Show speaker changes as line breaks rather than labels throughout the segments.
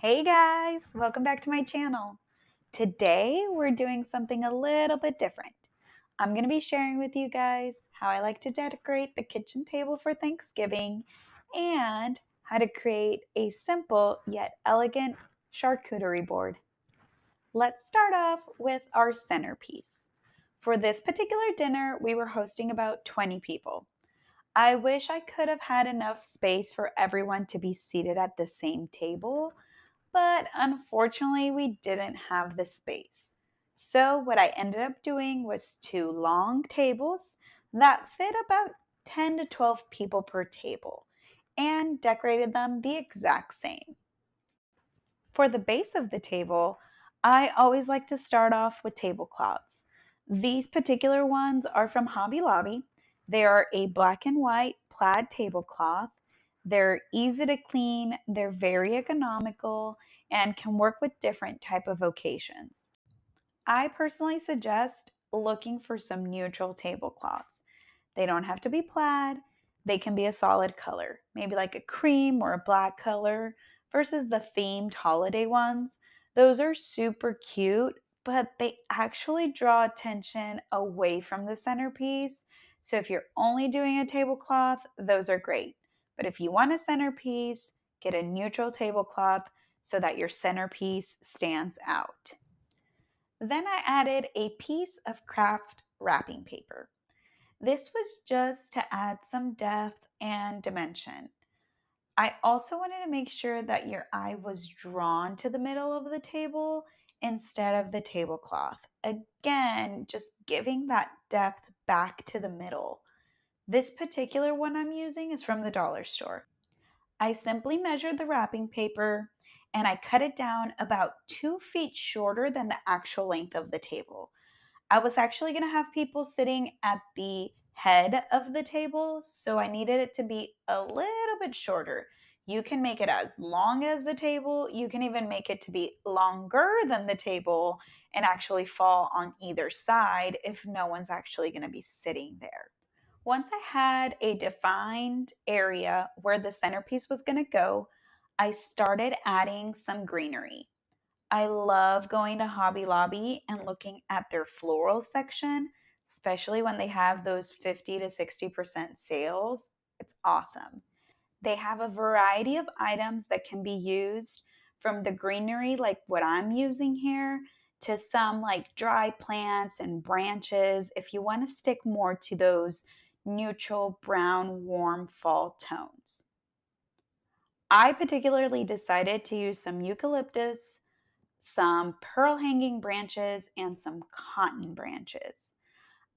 Hey guys, welcome back to my channel. Today we're doing something a little bit different. I'm going to be sharing with you guys how I like to decorate the kitchen table for Thanksgiving and how to create a simple yet elegant charcuterie board. Let's start off with our centerpiece. For this particular dinner, we were hosting about 20 people. I wish I could have had enough space for everyone to be seated at the same table, but unfortunately, we didn't have the space. So, what I ended up doing was two long tables that fit about 10 to 12 people per table and decorated them the exact same. For the base of the table, I always like to start off with tablecloths. These particular ones are from Hobby Lobby. They are a black and white plaid tablecloth. They're easy to clean, they're very economical, and can work with different type of occasions. I personally suggest looking for some neutral tablecloths. They don't have to be plaid. They can be a solid color, maybe like a cream or a black color versus the themed holiday ones. Those are super cute, but they actually draw attention away from the centerpiece. So if you're only doing a tablecloth, those are great. But if you want a centerpiece, get a neutral tablecloth so that your centerpiece stands out. Then I added a piece of craft wrapping paper. This was just to add some depth and dimension. I also wanted to make sure that your eye was drawn to the middle of the table instead of the tablecloth. Again, just giving that depth back to the middle. This particular one I'm using is from the dollar store. I simply measured the wrapping paper and I cut it down about 2 feet shorter than the actual length of the table. I was actually going to have people sitting at the head of the table, so I needed it to be a little bit shorter. You can make it as long as the table, you can even make it to be longer than the table and actually fall on either side if no one's actually going to be sitting there. Once I had a defined area where the centerpiece was going to go, I started adding some greenery. I love going to Hobby Lobby and looking at their floral section, especially when they have those 50 to 60% sales. It's awesome. They have a variety of items that can be used from the greenery, like what I'm using here, to some like dry plants and branches if you want to stick more to those neutral brown, warm fall tones. I particularly decided to use some eucalyptus, some pearl hanging branches, and some cotton branches.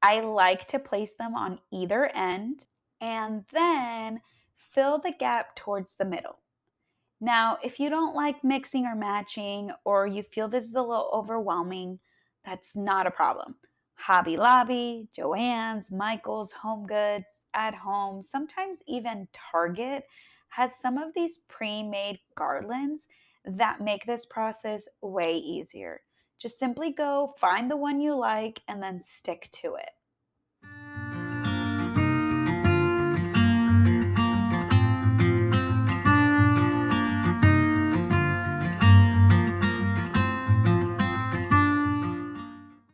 I like to place them on either end and then fill the gap towards the middle. Now, if you don't like mixing or matching, or you feel this is a little overwhelming, that's not a problem. Hobby Lobby, Joann's, Michael's, Home Goods, At Home, sometimes even Target has some of these pre-made garlands that make this process way easier. Just simply go find the one you like and then stick to it.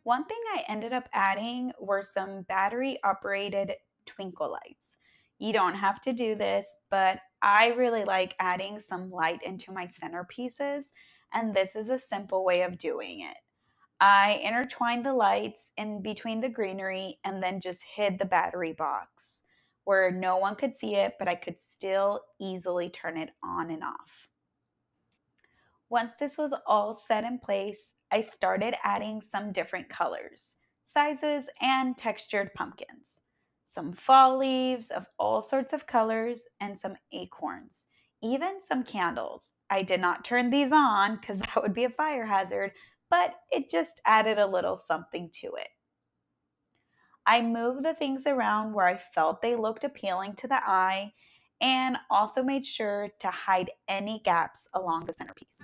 One thing I ended up adding were some battery operated twinkle lights. You don't have to do this, but I really like adding some light into my centerpieces, and this is a simple way of doing it. I intertwined the lights in between the greenery and then just hid the battery box where no one could see it, but I could still easily turn it on and off. Once this was all set in place, I started adding some different colors, sizes, and textured pumpkins. Some fall leaves of all sorts of colors and some acorns, even some candles. I did not turn these on because that would be a fire hazard, but it just added a little something to it. I moved the things around where I felt they looked appealing to the eye and also made sure to hide any gaps along the centerpiece.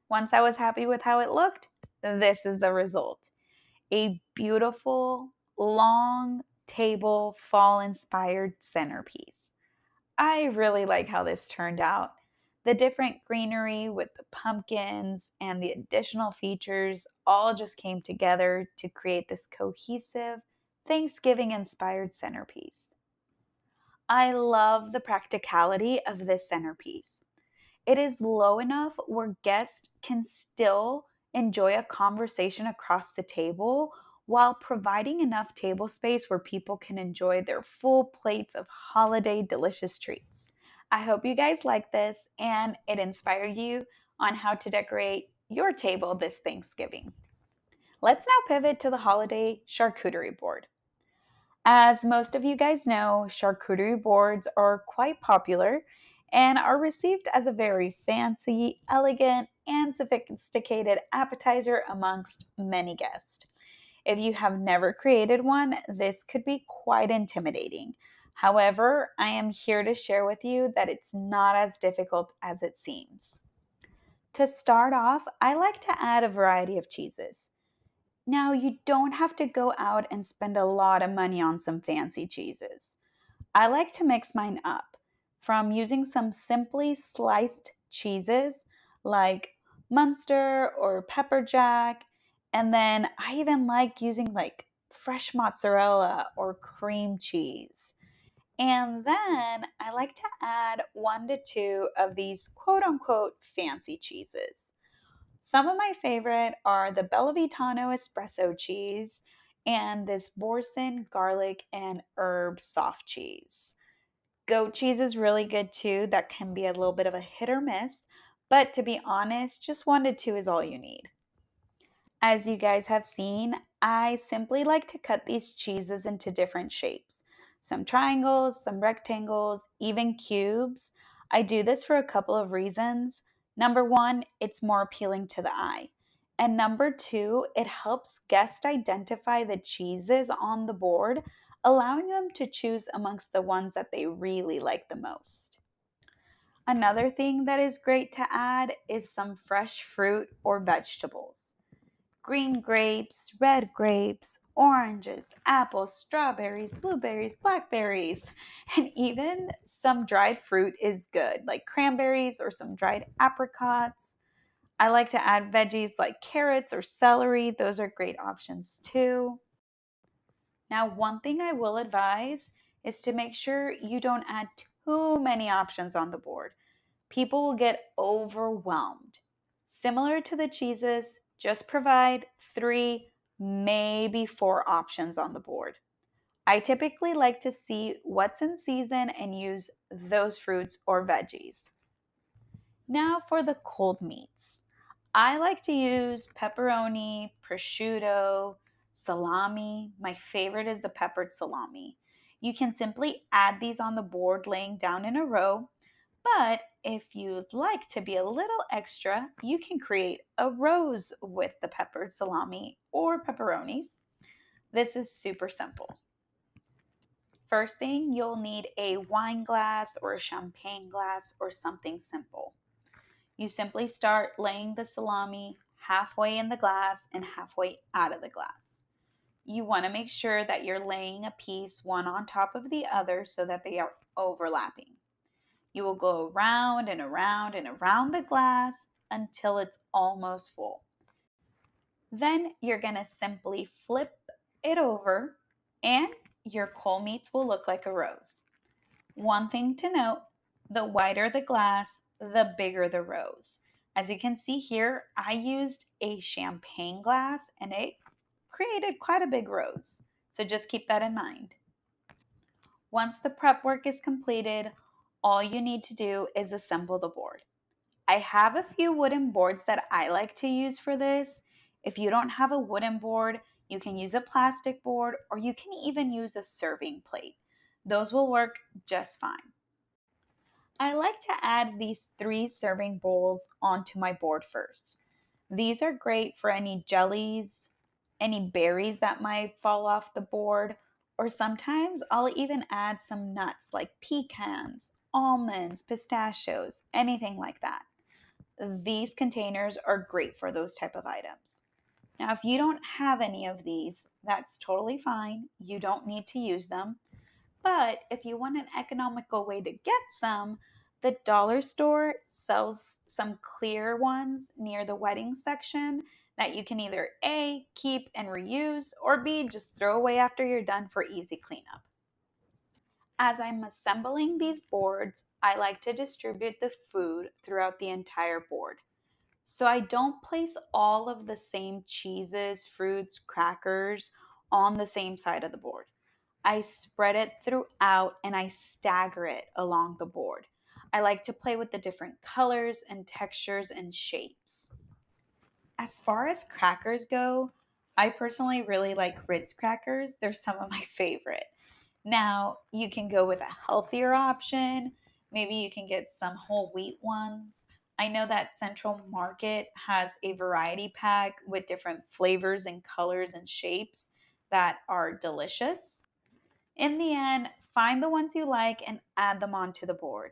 Once I was happy with how it looked, this is the result. A beautiful, long table fall-inspired centerpiece. I really like how this turned out. The different greenery with the pumpkins and the additional features all just came together to create this cohesive, Thanksgiving-inspired centerpiece. I love the practicality of this centerpiece. It is low enough where guests can still enjoy a conversation across the table while providing enough table space where people can enjoy their full plates of holiday delicious treats. I hope you guys like this and it inspired you on how to decorate your table this Thanksgiving. Let's now pivot to the holiday charcuterie board. As most of you guys know, charcuterie boards are quite popular and are received as a very fancy, elegant, and sophisticated appetizer amongst many guests. If you have never created one, this could be quite intimidating. However, I am here to share with you that it's not as difficult as it seems. To start off, I like to add a variety of cheeses. Now, you don't have to go out and spend a lot of money on some fancy cheeses. I like to mix mine up from using some simply sliced cheeses like Muenster or pepper jack, and then I even like using like fresh mozzarella or cream cheese. And then I like to add 1 to 2 of these quote unquote fancy cheeses. Some of my favorite are the BellaVitano espresso cheese and this Boursin garlic and herb soft cheese. Goat cheese is really good too. That can be a little bit of a hit or miss, but to be honest, just 1 to 2 is all you need. As you guys have seen, I simply like to cut these cheeses into different shapes. Some triangles, some rectangles, even cubes. I do this for a couple of reasons. Number one, it's more appealing to the eye. And number two, it helps guests identify the cheeses on the board, allowing them to choose amongst the ones that they really like the most. Another thing that is great to add is some fresh fruit or vegetables. Green grapes, red grapes, oranges, apples, strawberries, blueberries, blackberries, and even some dried fruit is good, like cranberries or some dried apricots. I like to add veggies like carrots or celery, those are great options too. Now, one thing I will advise is to make sure you don't add too many options on the board. People will get overwhelmed. Similar to the cheeses, just provide 3, maybe 4 options on the board. I typically like to see what's in season and use those fruits or veggies. Now for the cold meats. I like to use pepperoni, prosciutto, salami. My favorite is the peppered salami. You can simply add these on the board laying down in a row, but if you'd like to be a little extra, you can create a rose with the peppered salami or pepperonis. This is super simple. First thing, you'll need a wine glass or a champagne glass or something simple. You simply start laying the salami halfway in the glass and halfway out of the glass. You want to make sure that you're laying a piece one on top of the other so that they are overlapping. You will go around and around and around the glass until it's almost full. Then you're going to simply flip it over and your cold meats will look like a rose. One thing to note, the wider the glass, the bigger the rose. As you can see here, I used a champagne glass and it created quite a big rose. So just keep that in mind. Once the prep work is completed, all you need to do is assemble the board. I have a few wooden boards that I like to use for this. If you don't have a wooden board, you can use a plastic board or you can even use a serving plate. Those will work just fine. I like to add these 3 serving bowls onto my board first. These are great for any jellies, any berries that might fall off the board, or sometimes I'll even add some nuts like pecans, almonds, pistachios, anything like that. these containers are great for those type of items. Now, if you don't have any of these, that's totally fine. You don't need to use them. But if you want an economical way to get some, the dollar store sells some clear ones near the wedding section that you can either A, keep and reuse, or B, just throw away after you're done for easy cleanup. As I'm assembling these boards, I like to distribute the food throughout the entire board. So I don't place all of the same cheeses, fruits, crackers on the same side of the board. I spread it throughout and I stagger it along the board. I like to play with the different colors and textures and shapes. As far as crackers go, I personally really like Ritz Crackers. They're some of my favorite. Now, you can go with a healthier option. Maybe you can get some whole wheat ones. I know that Central Market has a variety pack with different flavors and colors and shapes that are delicious. In the end, find the ones you like and add them onto the board.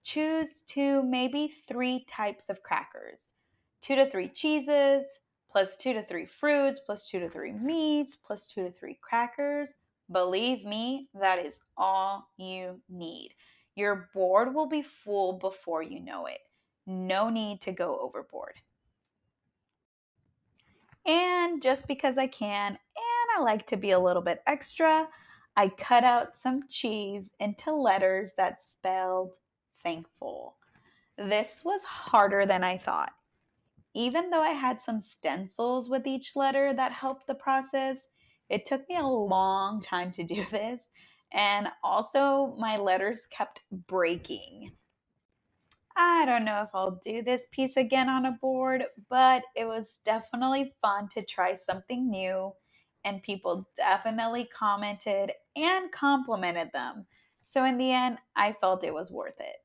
Choose two, maybe three types of crackers: two to three cheeses, plus two to three fruits, plus two to three meats, plus two to three crackers. Believe me, that is all you need. Your board will be full before you know it. No need to go overboard. And just because I can, and I like to be a little bit extra, I cut out some cheese into letters that spelled thankful. This was harder than I thought. Even though I had some stencils with each letter that helped the process, it took me a long time to do this. And also, my letters kept breaking. I don't know if I'll do this piece again on a board, but it was definitely fun to try something new, and people definitely commented and complimented them. So, in the end, I felt it was worth it.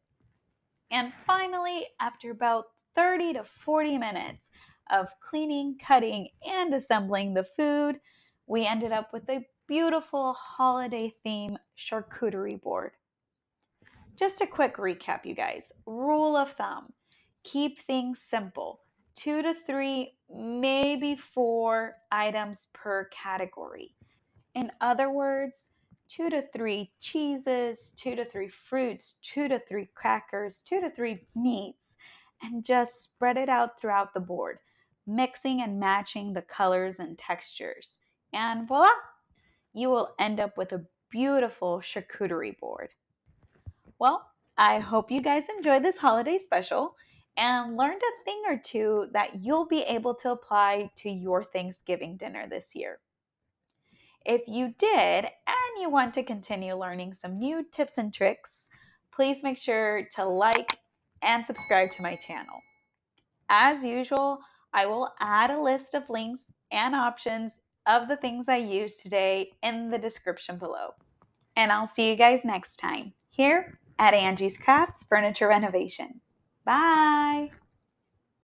And finally, after about 30 to 40 minutes of cleaning, cutting, and assembling the food, we ended up with a beautiful holiday theme charcuterie board. Just a quick recap, you guys. Rule of thumb: keep things simple. Two to three, maybe four items per category. In other words, two to three cheeses, two to three fruits, two to three crackers, two to three meats, and just spread it out throughout the board, mixing and matching the colors and textures. And voila, you will end up with a beautiful charcuterie board. Well, I hope you guys enjoyed this holiday special and learned a thing or two that you'll be able to apply to your Thanksgiving dinner this year. If you did and you want to continue learning some new tips and tricks, please make sure to like and subscribe to my channel. As usual, I will add a list of links and options of the things I used today in the description below. And I'll see you guys next time here at Angie's Crafts Furniture Renovation. Bye!